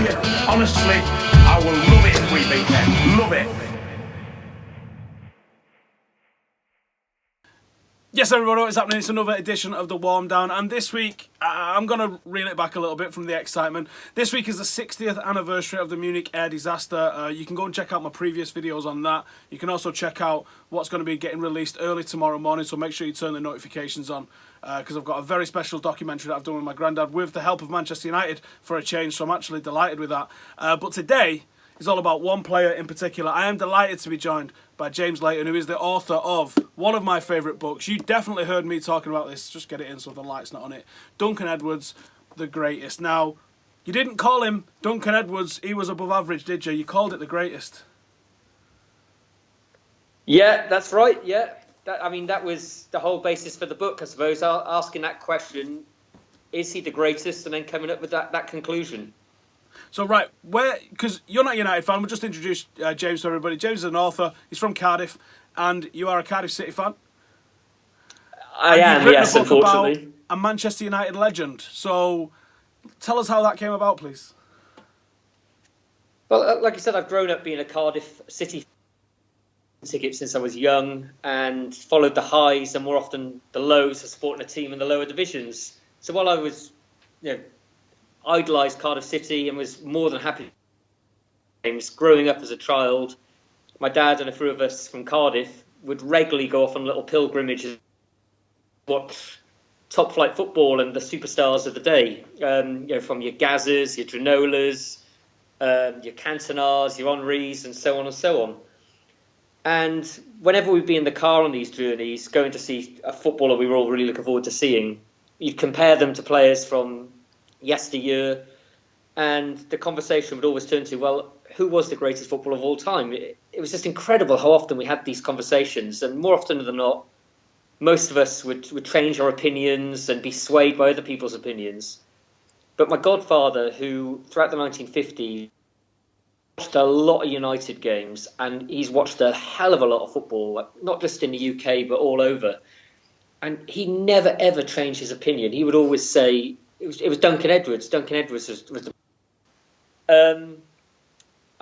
you, honestly, I will love it if we beat them. Love it. Yes, everybody, what's happening? It's another edition of The Warm Down, and this week, I'm going to reel it back a little bit from the excitement. This week is the 60th anniversary of the Munich air disaster. You can go and check out my previous videos on that. You can also check out what's going to be getting released early tomorrow morning, so make sure you turn the notifications on, because I've got a very special documentary that I've done with my granddad with the help of Manchester United for a change, so I'm actually delighted with that. But today is all about one player in particular. I am delighted to be joined by James Leighton, who is the author of one of my favourite books. You definitely heard me talking about this. Just get it in so the light's not on it. Duncan Edwards, the greatest. Now, you didn't call him Duncan Edwards, he was above average, did you? You called it the greatest. Yeah, that's right, yeah. That was the whole basis for the book, I suppose, asking that question, is he the greatest, and then coming up with that conclusion. So, right, because you're not a United fan, we'll just introduce James to everybody. James is an author, he's from Cardiff, and you are a Cardiff City fan. I am, yes, unfortunately. About a Manchester United legend. So, tell us how that came about, please. Well, like I said, I've grown up being a Cardiff City ticket since I was young, and followed the highs and more often the lows of supporting a team in the lower divisions. So while I was, idolised Cardiff City and was more than happy games growing up as a child, my dad and a few of us from Cardiff would regularly go off on little pilgrimages, watch top flight football and the superstars of the day, from your Gazzers, your Dranolas, your Cantonars, your Henrys, and so on and so on. And whenever we'd be in the car on these journeys going to see a footballer we were all really looking forward to seeing, you'd compare them to players from yesteryear, and the conversation would always turn to, well, who was the greatest footballer of all time? It was just incredible how often we had these conversations, and more often than not, most of us would change our opinions and be swayed by other people's opinions. But my godfather, who throughout the 1950s watched a lot of United games, and he's watched a hell of a lot of football, not just in the UK but all over, and he never ever changed his opinion. He would always say, it was Duncan Edwards. Duncan Edwards was the... and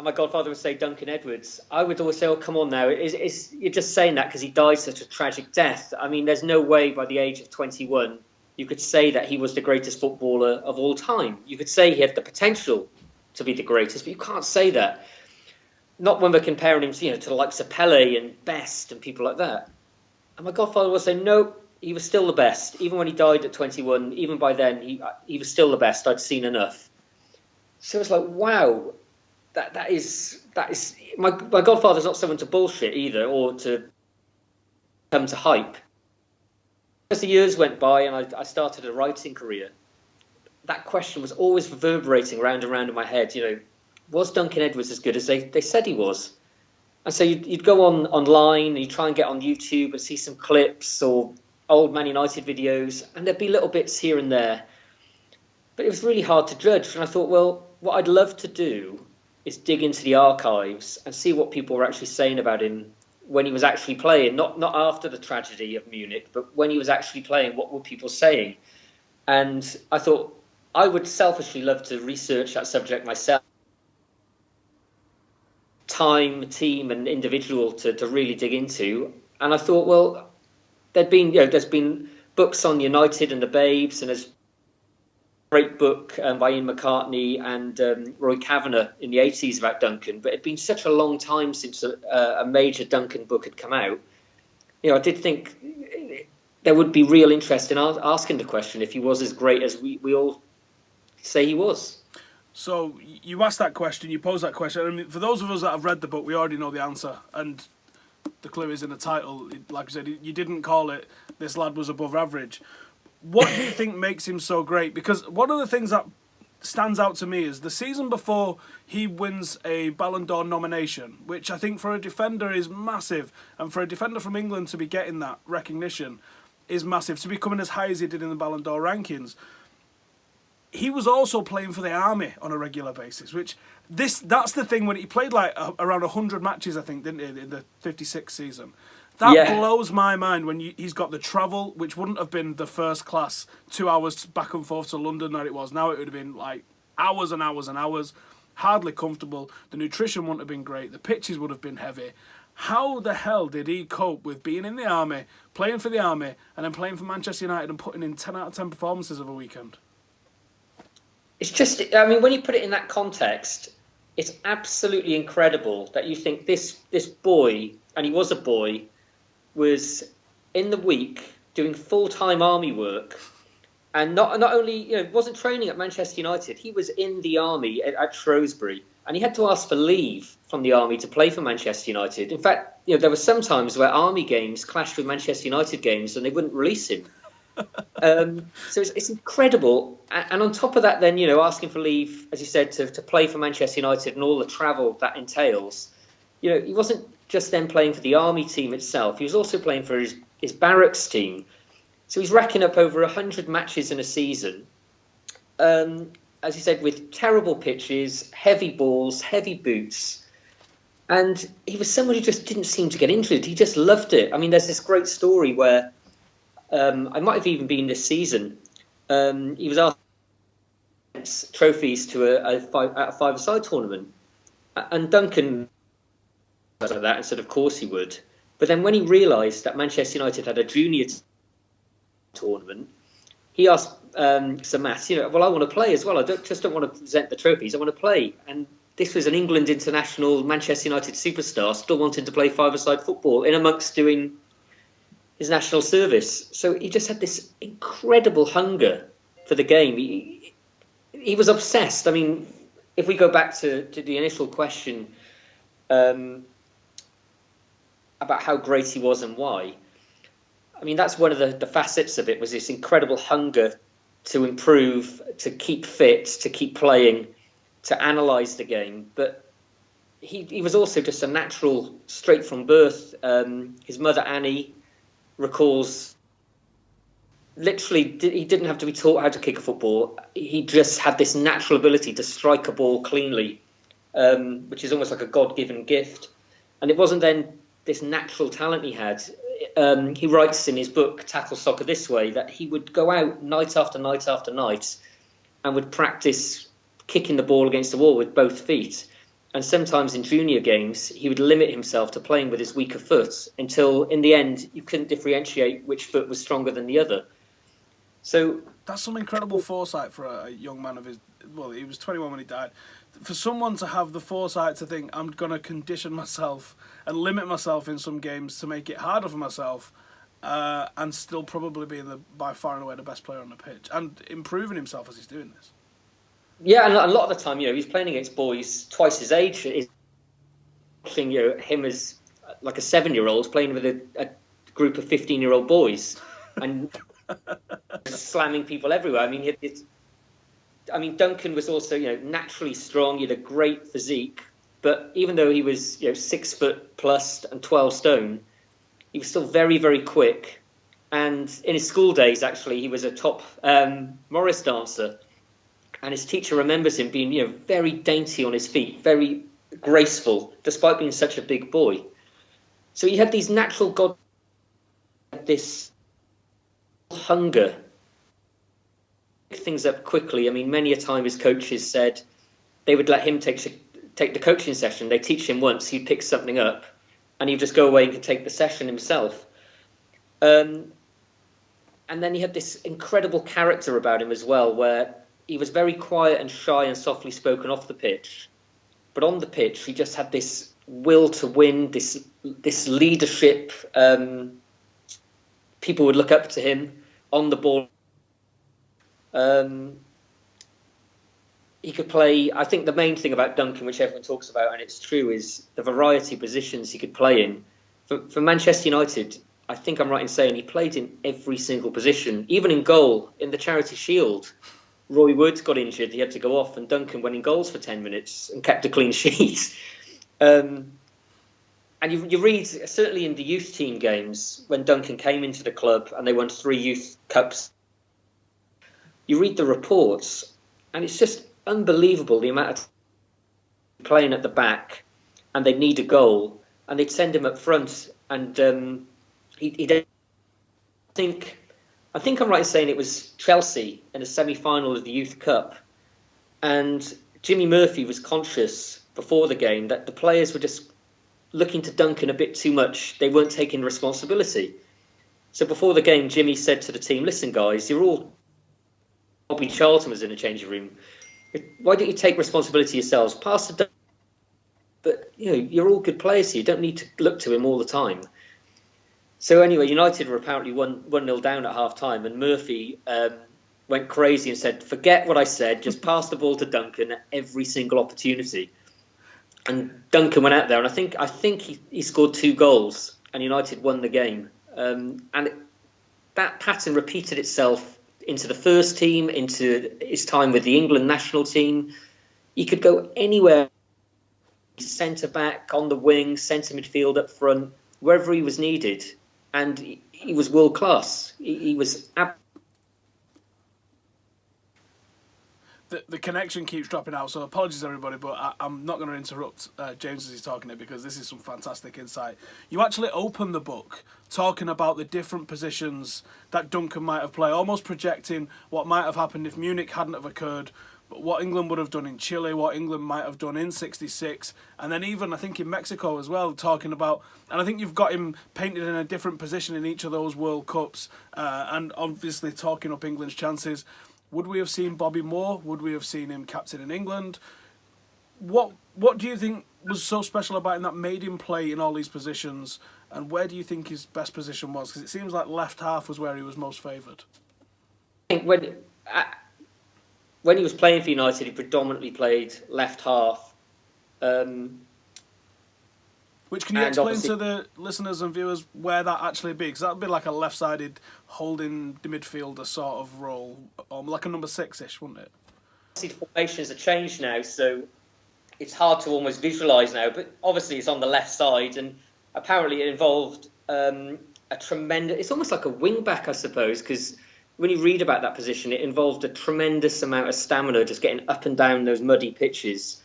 my godfather would say Duncan Edwards. I would always say, oh, come on now. You're just saying that because he died such a tragic death. I mean, there's no way by the age of 21 you could say that he was the greatest footballer of all time. You could say he had the potential to be the greatest, but you can't say that. Not when we're comparing him to the likes of Pele and Best and people like that. And my godfather would say, no, he was still the best. Even when he died at 21, even by then, he was still the best. I'd seen enough. So it's like, wow, that is my godfather's not someone to bullshit either, or to come to hype. As the years went by and I started a writing career, that question was always reverberating round and round in my head. Was Duncan Edwards as good as they said he was? And so you'd go online and you'd try and get on YouTube and see some clips or old Man United videos, and there'd be little bits here and there. But it was really hard to judge. And I thought, well, what I'd love to do is dig into the archives and see what people were actually saying about him when he was actually playing, not after the tragedy of Munich, but when he was actually playing, what were people saying? And I thought I would selfishly love to research that subject myself. Time, team and individual to really dig into. And I thought, well, there's been books on United and the Babes, and there's a great book by Ian McCartney and Roy Kavanagh in the 80s about Duncan, but it'd been such a long time since a major Duncan book had come out. I did think there would be real interest in asking the question if he was as great as we all say he was. So you asked that question, you posed that question. I mean, for those of us that have read the book, we already know the answer, and the clue is in the title. Like I said, you didn't call it "This Lad Was Above Average." What do you think makes him so great? Because one of the things that stands out to me is the season before he wins a Ballon d'Or nomination, which I think for a defender is massive, and for a defender from England to be getting that recognition is massive, to be coming as high as he did in the Ballon d'Or rankings. He was also playing for the army on a regular basis, that's the thing, when he played around 100 matches, I think, didn't he, in the 56 season. That blows my mind when he's got the travel, which wouldn't have been the first class 2 hours back and forth to London that it was. Now it would have been like hours and hours and hours, hardly comfortable. The nutrition wouldn't have been great. The pitches would have been heavy. How the hell did he cope with being in the army, playing for the army, and then playing for Manchester United and putting in 10 out of 10 performances of a weekend? It's just, I mean, when you put it in that context, it's absolutely incredible that you think this boy, and he was a boy, was in the week doing full-time army work, and not only wasn't training at Manchester United, he was in the army at Shrewsbury, and he had to ask for leave from the army to play for Manchester United. In fact, there were some times where army games clashed with Manchester United games, and they wouldn't release him. So it's incredible, and on top of that, then asking for leave, as you said, to play for Manchester United and all the travel that entails. He wasn't just then playing for the army team itself; he was also playing for his barracks team. So he's racking up over 100 matches in a season. As you said, with terrible pitches, heavy balls, heavy boots, and he was someone who just didn't seem to get injured. He just loved it. I mean, there's this great story where. I might have even been this season. He was asked trophies to a five-a-side tournament, and Duncan like that and said, "Of course he would." But then when he realised that Manchester United had a junior tournament, he asked Sir Matt, "Well, I want to play as well. I don't want to present the trophies. I want to play." And this was an England international, Manchester United superstar, still wanting to play five-a-side football in amongst doing his national service. So he just had this incredible hunger for the game. He was obsessed. I mean, if we go back to the initial question about how great he was and why, I mean, that's one of the facets of it, was this incredible hunger to improve, to keep fit, to keep playing, to analyse the game. But he was also just a natural, straight from birth. His mother, Annie, recalls literally he didn't have to be taught how to kick a football. He just had this natural ability to strike a ball cleanly, which is almost like a God-given gift. And it wasn't then this natural talent he had. He writes in his book, Tackle Soccer This Way, that he would go out night after night after night and would practice kicking the ball against the wall with both feet. And sometimes in junior games, he would limit himself to playing with his weaker foot until, in the end, you couldn't differentiate which foot was stronger than the other. So that's some incredible foresight for a young man of his. Well, he was 21 when he died. For someone to have the foresight to think, I'm going to condition myself and limit myself in some games to make it harder for myself, and still probably be by far and away the best player on the pitch and improving himself as he's doing this. Yeah, and a lot of the time, he's playing against boys twice his age. Watching him as like a 7-year-old playing with a group of 15-year-old boys and slamming people everywhere. I mean, Duncan was also naturally strong. He had a great physique, but even though he was 6 foot plus and 12 stone, he was still very, very quick. And in his school days, actually, he was a top Morris dancer. And his teacher remembers him being, very dainty on his feet, very graceful, despite being such a big boy. So he had these natural this hunger, pick things up quickly. I mean, many a time his coaches said they would let him take the coaching session. They teach him once, he'd pick something up, and he'd just go away and take the session himself. And then he had this incredible character about him as well, where he was very quiet and shy and softly spoken off the pitch. But on the pitch, he just had this will to win, this leadership. People would look up to him on the ball. He could play. I think the main thing about Duncan, which everyone talks about, and it's true, is the variety of positions he could play in. For Manchester United, I think I'm right in saying he played in every single position, even in goal, in the Charity Shield. Roy Wood got injured, he had to go off, and Duncan went in goals for 10 minutes and kept a clean sheet. And you read, certainly in the youth team games, when Duncan came into the club and they won 3 youth cups, you read the reports, and it's just unbelievable the amount of playing at the back, and they'd need a goal, and they'd send him up front, and he'd I think I'm right in saying it was Chelsea in the semi-final of the Youth Cup. And Jimmy Murphy was conscious before the game that the players were just looking to Duncan a bit too much. They weren't taking responsibility. So before the game, Jimmy said to the team, listen, guys, you're all... Bobby Charlton was in the changing room. Why don't you take responsibility yourselves? Pass the Duncan. But, you're all good players here. You don't need to look to him all the time. So anyway, United were apparently 1-0 down at half-time, and Murphy went crazy and said, forget what I said, just pass the ball to Duncan at every single opportunity. And Duncan went out there, and I think he scored 2 goals, and United won the game. That pattern repeated itself into the first team, into his time with the England national team. He could go anywhere, centre-back, on the wing, centre midfield, up front, wherever he was needed. And he was world-class. He was The connection keeps dropping out, so apologies everybody, but I'm not going to interrupt James as he's talking it, because this is some fantastic insight. You actually open the book talking about the different positions that Duncan might have played, almost projecting what might have happened if Munich hadn't have occurred, but what England would have done in Chile, what England might have done in '66, and then even I think in Mexico as well, talking about, and I think you've got him painted in a different position in each of those World Cups, and obviously talking up England's chances. Would we have seen Bobby Moore? Would we have seen him captain in England? What do you think was so special about him that made him play in all these positions? And where do you think his best position was? Because it seems like left half was where he was most favoured. I think when he was playing for United, he predominantly played left half. Which, can you explain to the listeners and viewers where that actually be? Because that would be like a left-sided holding the midfielder sort of role, like a number 6-ish, wouldn't it? The formations are changed now, so it's hard to almost visualise now. But obviously it's on the left side, and apparently it involved a tremendous... It's almost like a wing-back, I suppose, because when you read about that position, it involved a tremendous amount of stamina, just getting up and down those muddy pitches.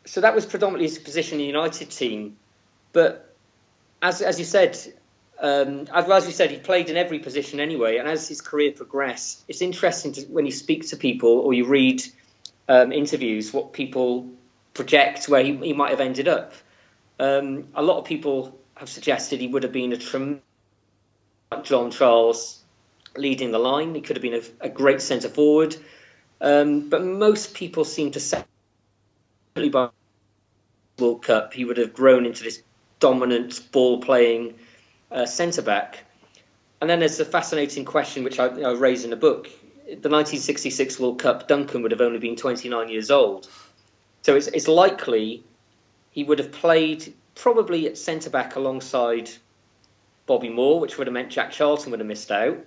So that was predominantly his position in the United team. But as you said, he played in every position anyway. And as his career progressed, it's interesting when you speak to people or you read interviews, what people project where he might have ended up. A lot of people have suggested he would have been a tremendous John Charles leading the line. He could have been a great centre forward. But most people seem to say by World Cup he would have grown into this dominant ball-playing centre-back. And then there's the fascinating question which I raise in the book. The 1966 World Cup, Duncan would have only been 29 years old. So it's likely he would have played probably at centre-back alongside Bobby Moore, which would have meant Jack Charlton would have missed out.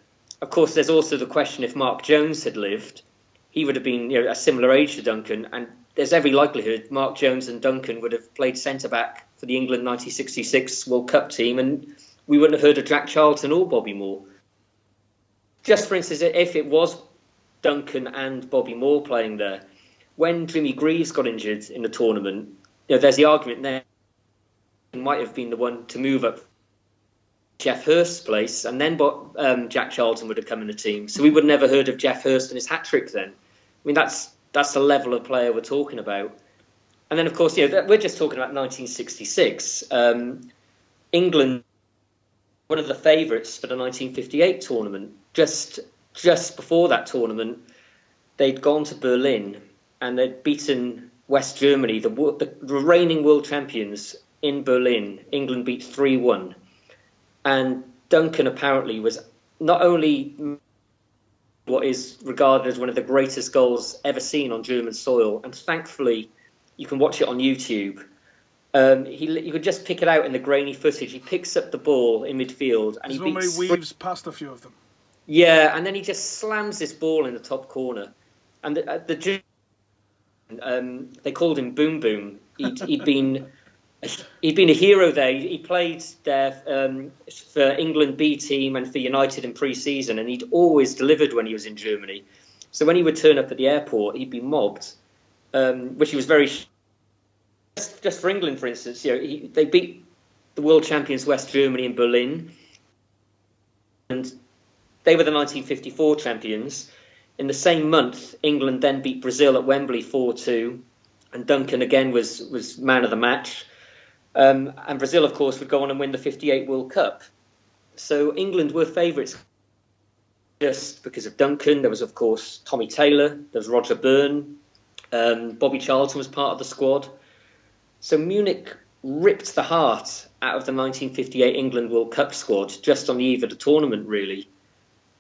Of course, there's also the question if Mark Jones had lived. He would have been a similar age to Duncan, and there's every likelihood Mark Jones and Duncan would have played centre-back for the England 1966 World Cup team, and we wouldn't have heard of Jack Charlton or Bobby Moore. Just for instance, if it was Duncan and Bobby Moore playing there, when Jimmy Greaves got injured in the tournament, there's the argument there he might have been the one to move up Jeff Hurst's place, and then Jack Charlton would have come in the team. So we would have never heard of Jeff Hurst and his hat-trick then. I mean, that's the level of player we're talking about. And then, of course, we're just talking about 1966. England, one of the favourites for the 1958 tournament. Just before that tournament, they'd gone to Berlin and they'd beaten West Germany, the reigning world champions in Berlin. England beat 3-1. And Duncan apparently was not only what is regarded as one of the greatest goals ever seen on German soil, and thankfully you can watch it on YouTube. He could just pick it out in the grainy footage. He picks up the ball in midfield and he weaves past a few of them. Yeah, and then he just slams this ball in the top corner. And they called him Boom Boom. He'd been a hero there. He played there for England B team and for United in pre-season, and he'd always delivered when he was in Germany. So when he would turn up at the airport, he'd be mobbed, which he was very... Just for England, for instance, they beat the world champions West Germany in Berlin, and they were the 1954 champions. In the same month, England then beat Brazil at Wembley 4-2, and Duncan again was man of the match. And Brazil, of course, would go on and win the '58 World Cup. So England were favourites just because of Duncan. There was, of course, Tommy Taylor, there was Roger Byrne, Bobby Charlton was part of the squad. So Munich ripped the heart out of the 1958 England World Cup squad just on the eve of the tournament, really.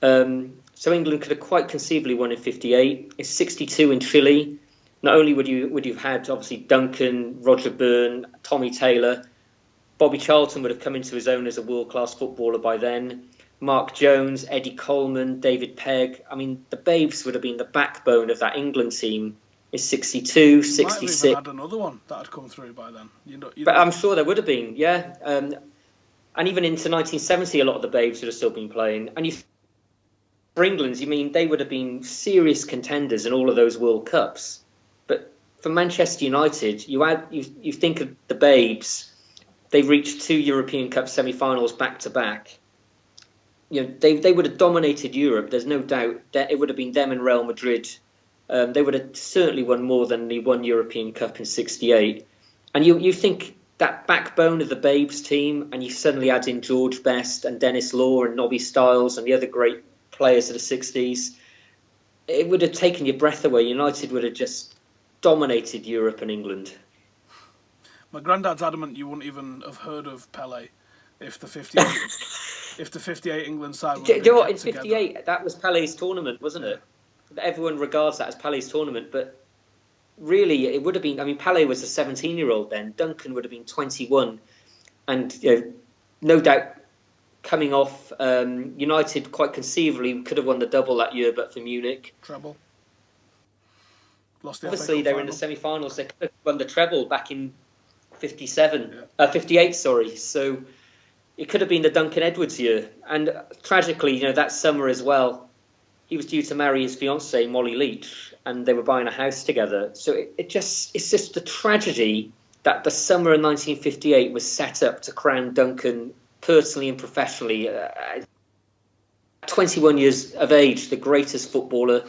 So England could have quite conceivably won in '58. In '62 in Chile, not only would you have had obviously Duncan, Roger Byrne, Tommy Taylor, Bobby Charlton would have come into his own as a world-class footballer by then. Mark Jones, Eddie Coleman, David Pegg. I mean, the Babes would have been the backbone of that England team in '62, '66. Might have even had another one that had come through by then. But I'm sure there would have been, yeah. And even into 1970, a lot of the Babes would have still been playing. And for England, you mean they would have been serious contenders in all of those World Cups. But for Manchester United, you think of the Babes. They reached 2 European Cup semi-finals back to back. They would have dominated Europe. There's no doubt that it would have been them and Real Madrid. They would have certainly won more than the one European Cup in '68. And you think that backbone of the Babes team, and you suddenly add in George Best and Dennis Law and Nobby Stiles and the other great players of the '60s, it would have taken your breath away. United would have just dominated Europe and England. My granddad's adamant you wouldn't even have heard of Pelé if the '58 if the '58 England side would have been in kept '58 together. that was Pelé's tournament, wasn't it? Everyone regards that as Pelé's tournament, but really it would have been. I mean, Pelé was a 17-year-old then. Duncan would have been 21, and no doubt coming off United quite conceivably could have won the double that year, but for Munich. Treble. Lost the Obviously, FA Cup they were in the final. semi-finals. They could have won the treble back in '58. Sorry, so it could have been the Duncan Edwards year. And tragically, that summer as well, he was due to marry his fiancée Molly Leach, and they were buying a house together. So it's just a tragedy that the summer of 1958 was set up to crown Duncan personally and professionally, 21 years of age, the greatest footballer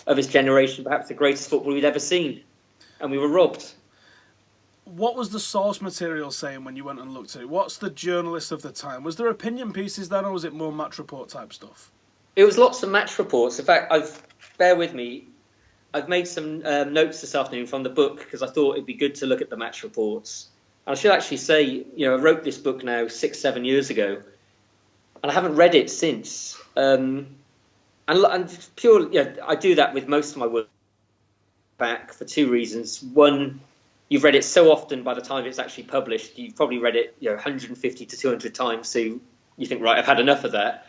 of his generation, perhaps the greatest footballer we'd ever seen. And we were robbed. What was the source material saying when you went and looked at it? What's the journalist of the time? Was there opinion pieces then, or was it more match report type stuff? It was lots of match reports. In fact, bear with me, I've made some notes this afternoon from the book because I thought it'd be good to look at the match reports. And I should actually say, I wrote this book now 6-7 years ago, and I haven't read it since. And purely, I do that with most of my work back for two reasons. One, you've read it so often by the time it's actually published, you've probably read it 150 to 200 times, so you think, right, I've had enough of that.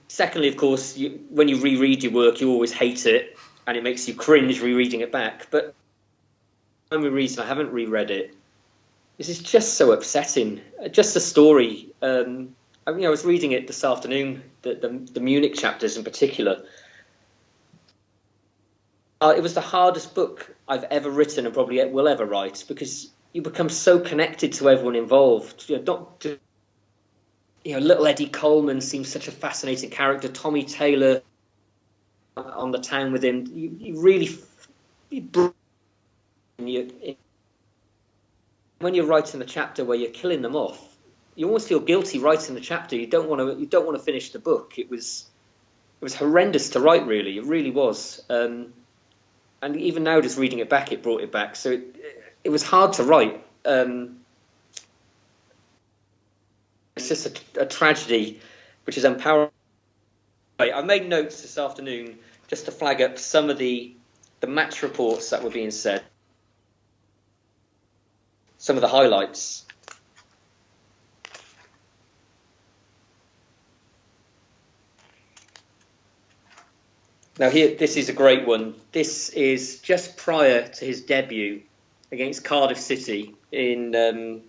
Secondly, of course, when you reread your work, you always hate it, and it makes you cringe rereading it back. But the only reason I haven't reread it is it's just so upsetting. Just the story. I was reading it this afternoon, the Munich chapters in particular. It was the hardest book I've ever written and probably will ever write, because you become so connected to everyone involved. Little Eddie Coleman seems such a fascinating character. Tommy Taylor on the town with him. You really, when you're writing the chapter where you're killing them off, you almost feel guilty writing the chapter. You don't want to finish the book. It was horrendous to write. Really, it really was. And even now, just reading it back, it brought it back. So it was hard to write. It's just a tragedy, which is empowering. I made notes this afternoon just to flag up some of the match reports that were being said, some of the highlights. Now here, this is a great one. This is just prior to his debut against Cardiff City in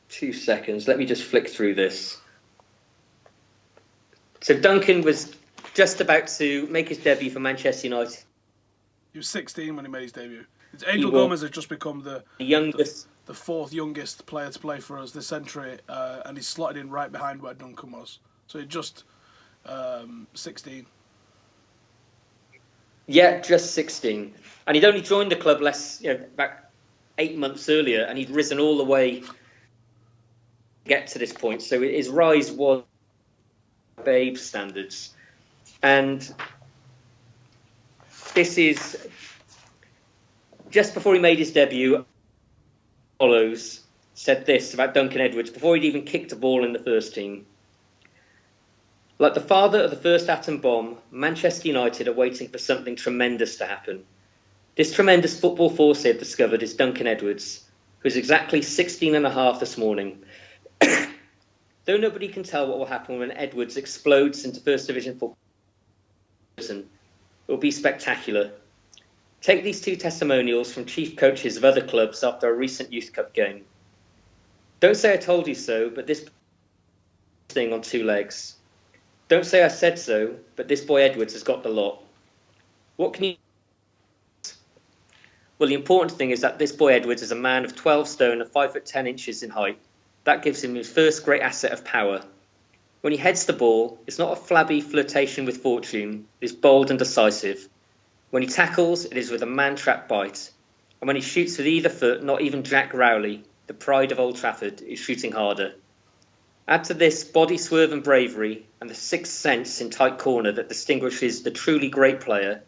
2 seconds. Let me just flick through this. So Duncan was just about to make his debut for Manchester United. He was 16 when he made his debut. Angel Gomez has just become the youngest, the fourth youngest player to play for us this century, and he's slotted in right behind where Duncan was. So 16. Yeah, just 16. And he'd only joined the club about 8 months earlier, and he'd risen all the way to get to this point. So his rise was babe standards. And this is just before he made his debut. Follows said this about Duncan Edwards before he'd even kicked a ball in the first team. Like the father of the first atom bomb, Manchester United are waiting for something tremendous to happen. This tremendous football force they've discovered is Duncan Edwards, who is exactly 16 and a half this morning. Though nobody can tell what will happen when Edwards explodes into First Division football, it will be spectacular. Take these two testimonials from chief coaches of other clubs after a recent Youth Cup game. Don't say I told you so, but this thing on two legs. Don't say I said so, but this boy Edwards has got the lot. What can you... Well, the important thing is that this boy Edwards is a man of 12 stone and 5 foot 10 inches in height. That gives him his first great asset of power. When he heads the ball, it's not a flabby flirtation with fortune. It is bold and decisive. When he tackles, it is with a man-trap bite. And when he shoots with either foot, not even Jack Rowley, the pride of Old Trafford, is shooting harder. Add to this body swerve and bravery and the sixth sense in tight corner that distinguishes the truly great player,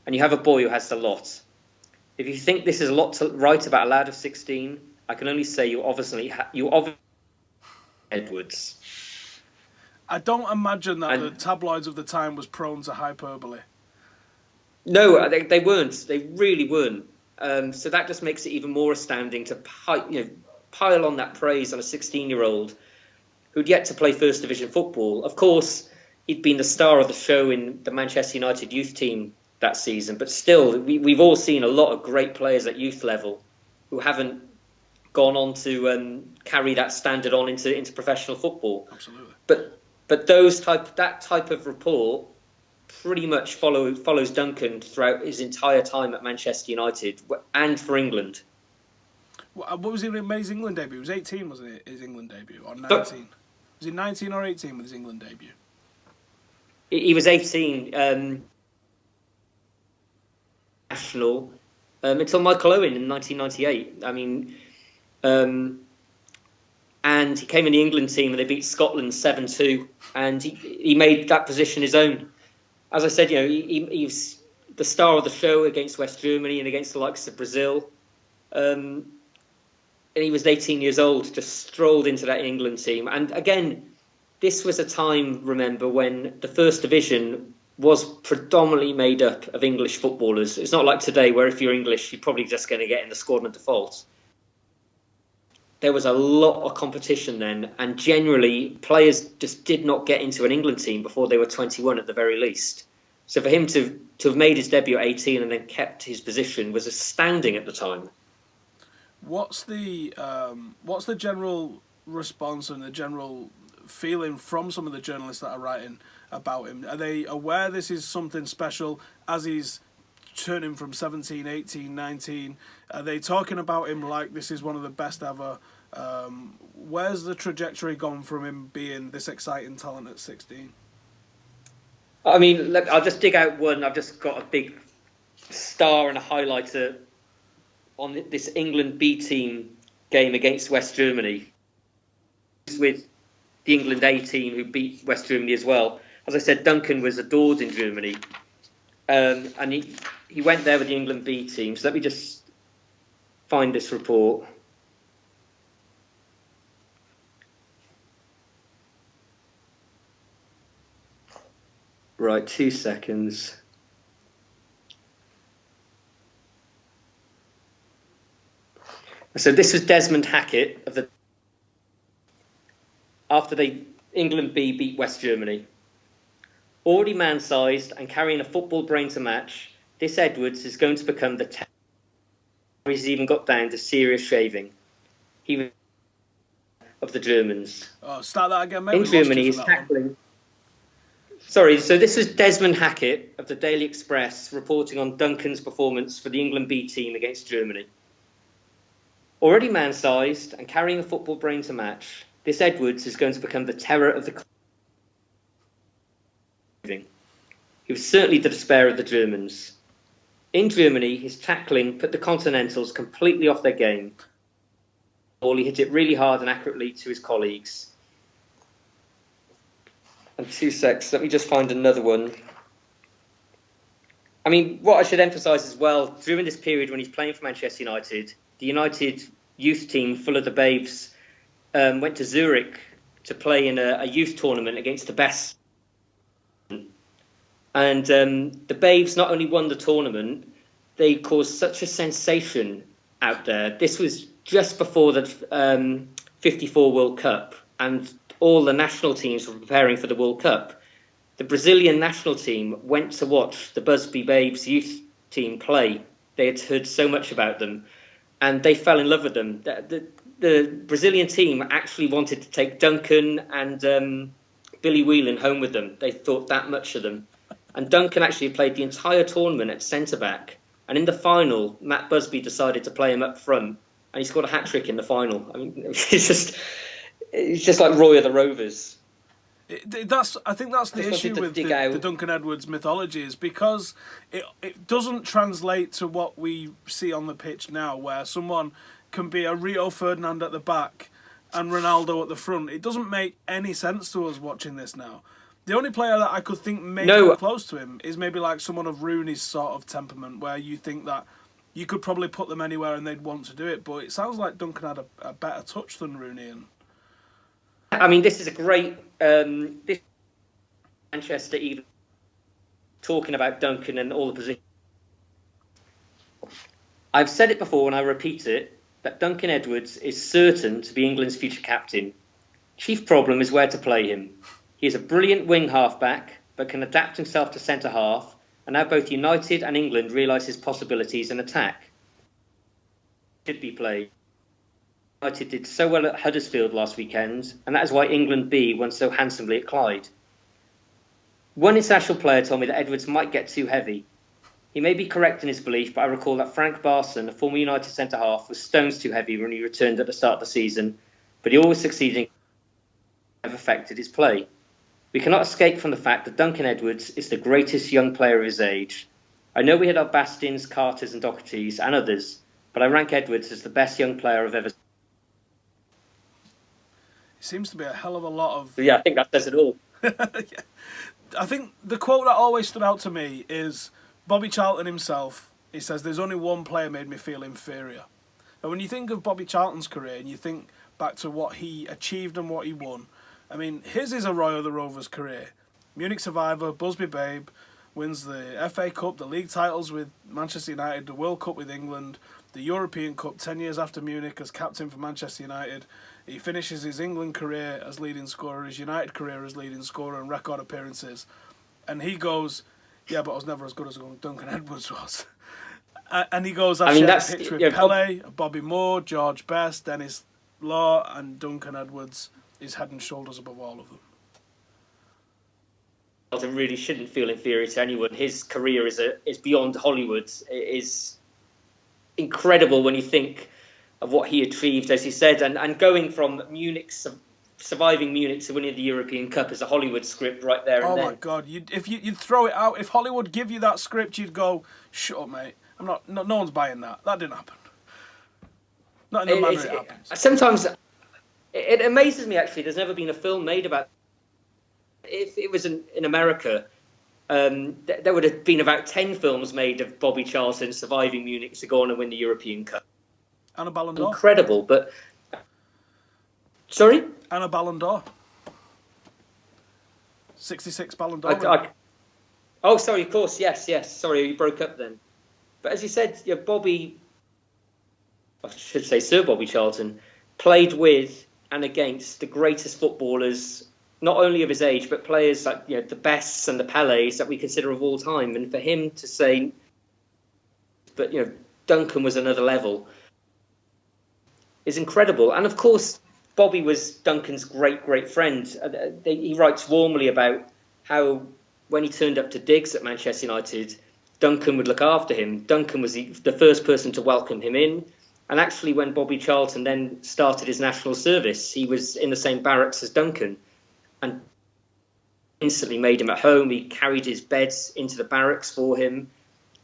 and you have a boy who has the lot. If you think this is a lot to write about a lad of 16, I can only say you obviously Edwards. I don't imagine that the tabloids of the time was prone to hyperbole. No, they weren't. They really weren't. So that just makes it even more astounding to pile on that praise on a 16-year-old who'd yet to play First Division football. Of course, he'd been the star of the show in the Manchester United youth team that season, but still, we've all seen a lot of great players at youth level who haven't gone on to carry that standard on into professional football. Absolutely. But that type of report pretty much follows Duncan throughout his entire time at Manchester United and for England. What was he made his England debut? It was 18, wasn't it? His England debut, or 19? Was he 19 or 18 with his England debut? He was 18. National until Michael Owen in 1998. I mean, and he came in the England team and they beat Scotland 7-2, and he made that position his own. As I said, he was the star of the show against West Germany and against the likes of Brazil. And he was 18 years old, just strolled into that England team. And again, this was a time, remember, when the First Division was predominantly made up of English footballers. It's not like today, where if you're English, you're probably just going to get in the squad on default. There was a lot of competition then, and generally, players just did not get into an England team before they were 21 at the very least. So for him to have made his debut at 18 and then kept his position was astounding at the time. What's the general response and the general feeling from some of the journalists that are writing about him? Are they aware this is something special as he's turning from 17, 18, 19? Are they talking about him like this is one of the best ever? Where's the trajectory gone from him being this exciting talent at 16? I mean, look, I'll just dig out one. I've just got a big star and a highlighter on this England B team game against West Germany with the England A team who beat West Germany as well. As I said, Duncan was adored in Germany, and he went there with the England B team. So let me just find this report. Right, 2 seconds. So this was Desmond Hackett after England B beat West Germany. Already man-sized and carrying a football brain to match, this Edwards is going to become the he's even got down to serious shaving. He was of the Germans. Oh, start that again, mate. In Germany, he's tackling. Sorry, so this was Desmond Hackett of the Daily Express reporting on Duncan's performance for the England B team against Germany. Already man-sized and carrying a football brain to match, this Edwards is going to become the terror of the He was certainly the despair of the Germans. In Germany, his tackling put the Continentals completely off their game. He hit it really hard and accurately to his colleagues. And 2 secs, let me just find another one. I mean, what I should emphasise as well, during this period when he's playing for Manchester United, the United youth team, full of the babes, went to Zurich to play in a youth tournament against the best. And the babes not only won the tournament, they caused such a sensation out there. This was just before the 54 World Cup, and all the national teams were preparing for the World Cup. The Brazilian national team went to watch the Busby Babes youth team play. They had heard so much about them, and they fell in love with them. The Brazilian team actually wanted to take Duncan and Billy Whelan home with them. They thought that much of them. And Duncan actually played the entire tournament at centre-back. And in the final, Matt Busby decided to play him up front, and he scored a hat-trick in the final. I mean, it's just like Roy of the Rovers. I think that's the issue with the Duncan Edwards mythology, is because it doesn't translate to what we see on the pitch now, where someone can be a Rio Ferdinand at the back and Ronaldo at the front. It doesn't make any sense to us watching this now. The only player that I could think may come close to him is maybe like someone of Rooney's sort of temperament, where you think that you could probably put them anywhere and they'd want to do it. But it sounds like Duncan had a better touch than Rooney. I mean, this is a great... this Manchester even talking about Duncan and all the positions. I've said it before and I repeat it, that Duncan Edwards is certain to be England's future captain. Chief problem is where to play him. He is a brilliant wing half-back, but can adapt himself to centre-half, and now both United and England realise his possibilities in attack. Should be played. United did so well at Huddersfield last weekend, and that is why England B won so handsomely at Clyde. One international player told me that Edwards might get too heavy. He may be correct in his belief, but I recall that Frank Barson, a former United centre-half, was stones too heavy when he returned at the start of the season, but he always succeeded in have affected his play. We cannot escape from the fact that Duncan Edwards is the greatest young player of his age. I know we had our Bastins, Carters and Dohertys and others, but I rank Edwards as the best young player I've ever seen. It seems to be a hell of a lot of... Yeah, I think that says it all. Yeah. I think the quote that always stood out to me is Bobby Charlton himself. He says, "There's only one player made me feel inferior." And when you think of Bobby Charlton's career and you think back to what he achieved and what he won, I mean, his is a Roy of the Rovers career. Munich survivor, Busby Babe, wins the FA Cup, the league titles with Manchester United, the World Cup with England, the European Cup 10 years after Munich as captain for Manchester United. He finishes his England career as leading scorer, his United career as leading scorer and record appearances. And he goes, "Yeah, but I was never as good as Duncan Edwards was." And he goes, "I've shared a picture with Pele, Bobby Moore, George Best, Dennis Law, and Duncan Edwards is head and shoulders above all of them." Charlton really shouldn't feel inferior to anyone. His career is beyond Hollywood. It is incredible when you think of what he achieved, as he said, and going from Munich, surviving Munich to winning the European Cup is a Hollywood script right there and then. Oh my God! If you'd throw it out, if Hollywood give you that script, you'd go, "Shut up, mate! No one's buying that. That didn't happen. Not in the manner it happens." Sometimes it amazes me, actually. There's never been a film made about. If it was in America, there would have been about 10 films made of Bobby Charlton surviving Munich to go on and win the European Cup. And a Ballon d'Or. Incredible, but... Sorry? And a Ballon d'Or. 66 Ballon d'Or. Oh, sorry, of course, yes. Sorry, you broke up then. But as you said, Bobby... I should say Sir Bobby Charlton played with and against the greatest footballers, not only of his age, but players like the Bests and the Pelés that we consider of all time. And for him to say, but Duncan was another level, is incredible. And of course, Bobby was Duncan's great friend. He writes warmly about how when he turned up to digs at Manchester United, Duncan would look after him. Duncan was the first person to welcome him in. And actually, when Bobby Charlton then started his national service, he was in the same barracks as Duncan. And instantly made him at home. He carried his beds into the barracks for him.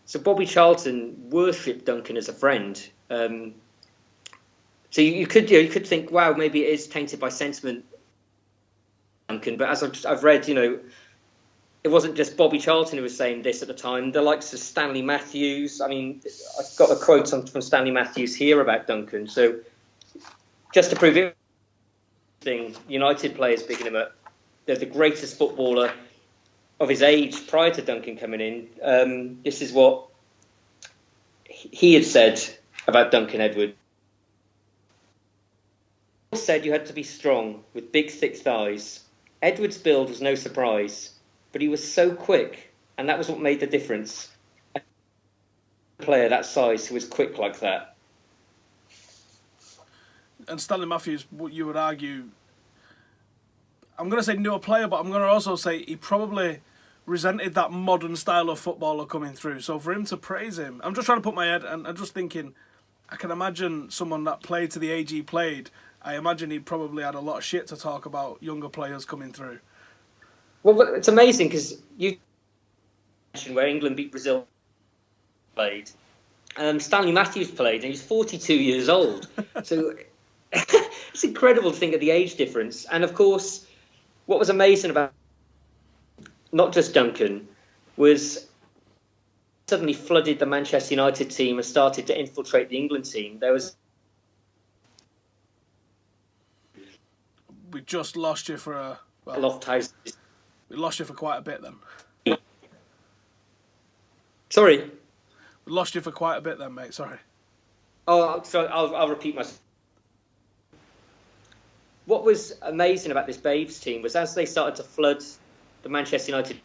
So Bobby Charlton worshipped Duncan as a friend. So you could think, wow, maybe it is tainted by sentiment, Duncan. But as I've read, it wasn't just Bobby Charlton who was saying this at the time. The likes of Stanley Matthews. I mean, I've got a quote from Stanley Matthews here about Duncan. So just to prove it, United players picking him up. They're the greatest footballer of his age prior to Duncan coming in. This is what he had said about Duncan Edwards. He said you had to be strong with big, thick thighs. Edwards' build was no surprise, but he was so quick, and that was what made the difference. A player that size who was quick like that. And Stanley Matthews, what you would argue, I'm going to say newer player, but I'm going to also say he probably resented that modern style of footballer coming through. So for him to praise him, I'm just trying to put my head, and I'm just thinking, I can imagine someone that played to the age he played, I imagine he probably had a lot of shit to talk about younger players coming through. Well, it's amazing because you mentioned where England beat Brazil played. Stanley Matthews played, and he's 42 years old. So it's incredible to think of the age difference. And of course, what was amazing about not just Duncan was suddenly flooded the Manchester United team and started to infiltrate the England team. There was. We just lost you for a. Well, Lofthausen. We lost you for quite a bit then. Sorry. We lost you for quite a bit then, mate. Sorry. Oh, sorry. I'll repeat myself. What was amazing about this Babes team was as they started to flood the Manchester United,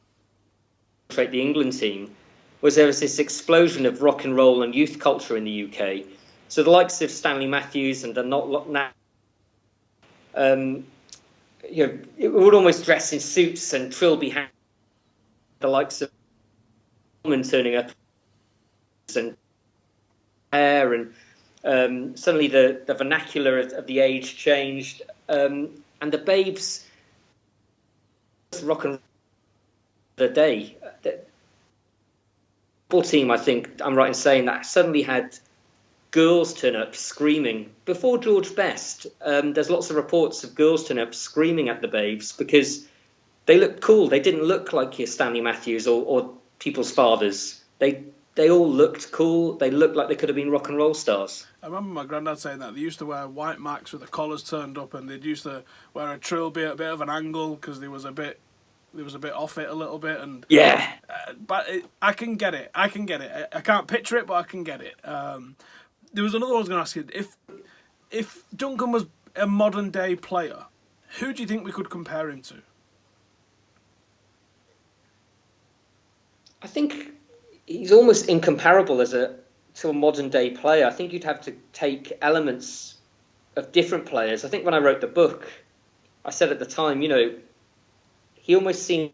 the England team, was there was this explosion of rock and roll and youth culture in the UK. So the likes of Stanley Matthews and the not now, it would almost dress in suits and trilby hats. The likes of women turning up and hair, and suddenly the vernacular of the age changed, and the Babes rock and roll the day. The football team, I think I'm right in saying that, suddenly had girls turn up screaming. Before George Best, there's lots of reports of girls turn up screaming at the Babes because they looked cool. They didn't look like your Stanley Matthews or people's fathers. They all looked cool. They looked like they could have been rock and roll stars. I remember my granddad saying that. They used to wear white Macs with the collars turned up, and they used to wear a trilby at a bit of an angle because they was a bit off it a little bit. And yeah. I can get it. I can't picture it, but I can get it. There was another one I was going to ask you. If Duncan was a modern day player, who do you think we could compare him to? I think he's almost incomparable to a modern day player. I think you'd have to take elements of different players. I think when I wrote the book, I said at the time, he almost seemed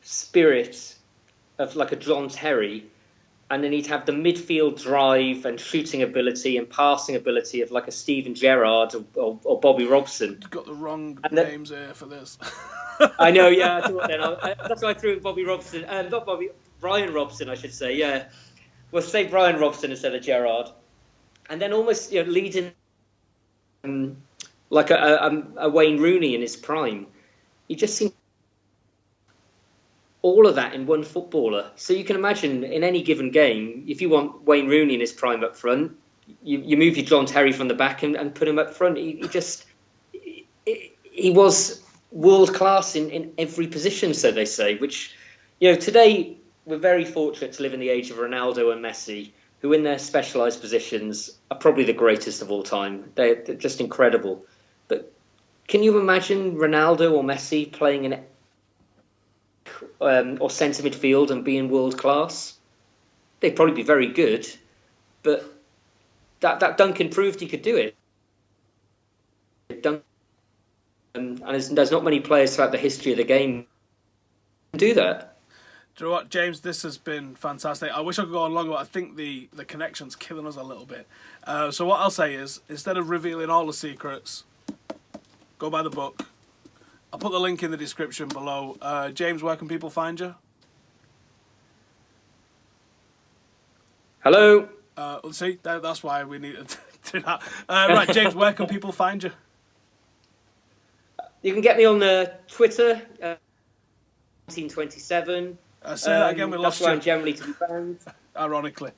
spirit of like a John Terry, and then he'd have the midfield drive and shooting ability and passing ability of like a Steven Gerrard or Bobby Robson. You've got the wrong names here for this. I know, yeah. I thought then that's why I threw in Bobby Robson. Brian Robson, I should say. Yeah, we'll say Brian Robson instead of Gerrard, and then almost leading like a Wayne Rooney in his prime. He just seemed all of that in one footballer. So you can imagine in any given game, if you want Wayne Rooney in his prime up front, you move your John Terry from the back and put him up front. He was world class in every position, so they say, which, today we're very fortunate to live in the age of Ronaldo and Messi, who in their specialised positions are probably the greatest of all time. They're just incredible. But can you imagine Ronaldo or Messi playing in or centre midfield and being world class? They'd probably be very good, but that Duncan proved he could do it. And there's not many players throughout the history of the game who can do that. Do you know what, James? This has been fantastic. I wish I could go on longer, but I think the connection's killing us a little bit. So what I'll say is, instead of revealing all the secrets, go buy the book. I'll put the link in the description below. James, where can people find you? Hello. Let's see, that's why we need to do that. Right, James, where can people find you? You can get me on Twitter, 1927. Say that again, we lost that's where you. I'm generally to be found. Ironically.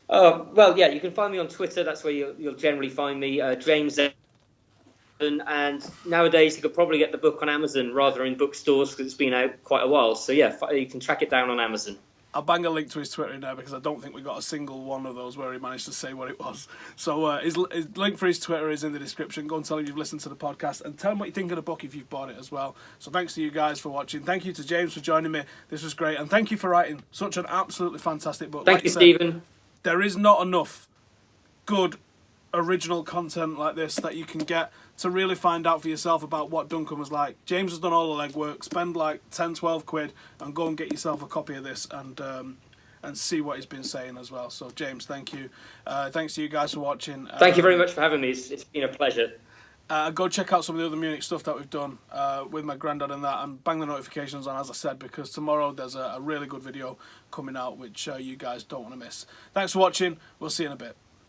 Oh, well, yeah, you can find me on Twitter. That's where you'll generally find me, James Leighton. And nowadays you could probably get the book on Amazon rather than in bookstores because it's been out quite a while. So yeah, you can track it down on Amazon. I'll bang a link to his Twitter in there because I don't think we got a single one of those where he managed to say what it was. So his link for his Twitter is in the description. Go and tell him you've listened to the podcast and tell him what you think of the book if you've bought it as well. So thanks to you guys for watching. Thank you to James for joining me. This was great. And thank you for writing such an absolutely fantastic book. Thank you, Stephen. There is not enough good original content like this that you can get to really find out for yourself about what Duncan was like. James has done all the legwork. Spend like 10, 12 quid and go and get yourself a copy of this and see what he's been saying as well. So James, thank you. Thanks to you guys for watching. Thank you very much for having me. It's been a pleasure. Go check out some of the other Munich stuff that we've done with my granddad and that, and bang the notifications on, as I said, because tomorrow there's a really good video coming out which you guys don't want to miss. Thanks for watching. We'll see you in a bit.